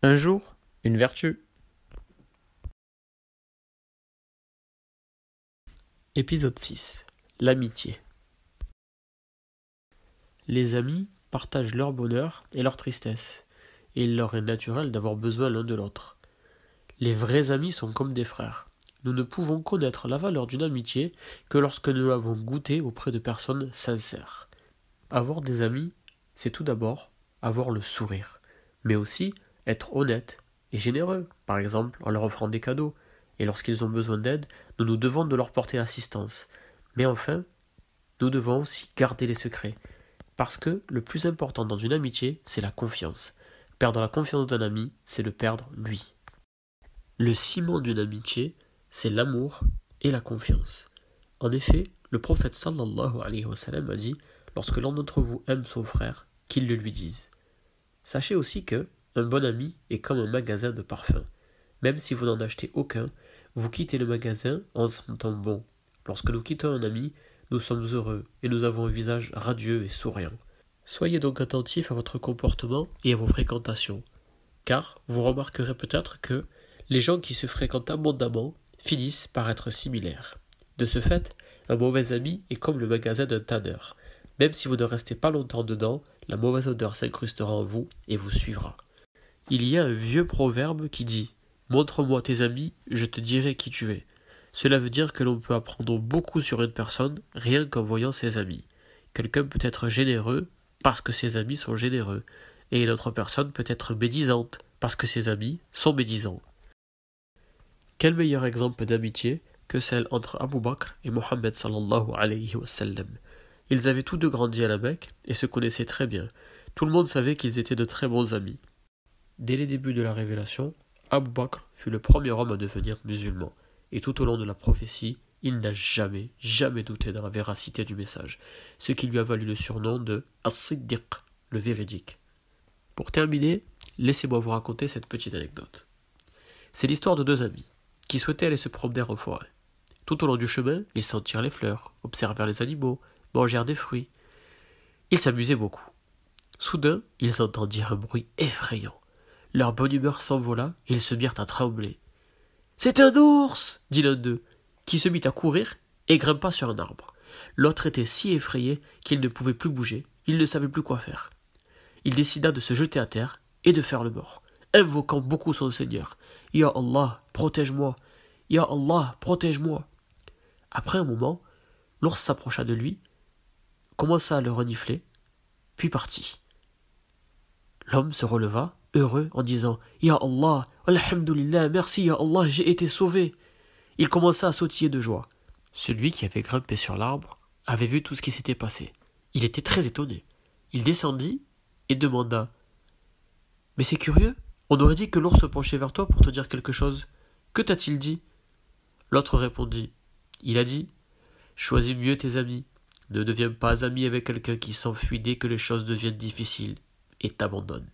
Un jour, une vertu. Épisode 6. L'amitié. Les amis partagent leur bonheur et leur tristesse, et il leur est naturel d'avoir besoin l'un de l'autre. Les vrais amis sont comme des frères. Nous ne pouvons connaître la valeur d'une amitié que lorsque nous l'avons goûtée auprès de personnes sincères. Avoir des amis, c'est tout d'abord avoir le sourire, mais aussi être honnête et généreux, par exemple en leur offrant des cadeaux, et lorsqu'ils ont besoin d'aide, nous nous devons de leur porter assistance. Mais enfin, nous devons aussi garder les secrets, parce que le plus important dans une amitié, c'est la confiance. Perdre la confiance d'un ami, c'est le perdre lui. Le ciment d'une amitié, c'est l'amour et la confiance. En effet, le prophète sallallahu alayhi wa sallam a dit « Lorsque l'un d'entre vous aime son frère, qu'il le lui dise ». Sachez aussi que un bon ami est comme un magasin de parfums. Même si vous n'en achetez aucun, vous quittez le magasin en sentant bon. Lorsque nous quittons un ami, nous sommes heureux et nous avons un visage radieux et souriant. Soyez donc attentifs à votre comportement et à vos fréquentations, car vous remarquerez peut-être que les gens qui se fréquentent abondamment finissent par être similaires. De ce fait, un mauvais ami est comme le magasin d'un tanneur. Même si vous ne restez pas longtemps dedans, la mauvaise odeur s'incrustera en vous et vous suivra. Il y a un vieux proverbe qui dit « Montre-moi tes amis, je te dirai qui tu es ». Cela veut dire que l'on peut apprendre beaucoup sur une personne rien qu'en voyant ses amis. Quelqu'un peut être généreux parce que ses amis sont généreux, et une autre personne peut être médisante parce que ses amis sont médisants. Quel meilleur exemple d'amitié que celle entre Abu Bakr et Mohammed sallallahu alayhi wa sallam. Ils avaient tous deux grandi à la Mecque et se connaissaient très bien. Tout le monde savait qu'ils étaient de très bons amis. Dès les débuts de la révélation, Abu Bakr fut le premier homme à devenir musulman, et tout au long de la prophétie, il n'a jamais douté de la véracité du message, ce qui lui a valu le surnom de As-Siddiq, le véridique. Pour terminer, laissez-moi vous raconter cette petite anecdote. C'est l'histoire de deux amis qui souhaitaient aller se promener en forêt. Tout au long du chemin, ils sentirent les fleurs, observèrent les animaux, mangèrent des fruits. Ils s'amusaient beaucoup. Soudain, ils entendirent un bruit effrayant. Leur bonne humeur s'envola et ils se mirent à trembler. « C'est un ours !» dit l'un d'eux, qui se mit à courir et grimpa sur un arbre. L'autre était si effrayé qu'il ne pouvait plus bouger, il ne savait plus quoi faire. Il décida de se jeter à terre et de faire le mort, invoquant beaucoup son Seigneur. « Ya Allah, protège-moi! Ya Allah, protège-moi !» Après un moment, l'ours s'approcha de lui, commença à le renifler, puis partit. L'homme se releva, heureux, en disant « Ya Allah, alhamdulillah, merci Ya Allah, j'ai été sauvé !» Il commença à sautiller de joie. Celui qui avait grimpé sur l'arbre avait vu tout ce qui s'était passé. Il était très étonné. Il descendit et demanda « Mais c'est curieux, on aurait dit que l'ours se penchait vers toi pour te dire quelque chose. Que t'a-t-il dit ?» L'autre répondit « Il a dit « Choisis mieux tes amis. Ne deviens pas ami avec quelqu'un qui s'enfuit dès que les choses deviennent difficiles et t'abandonne. »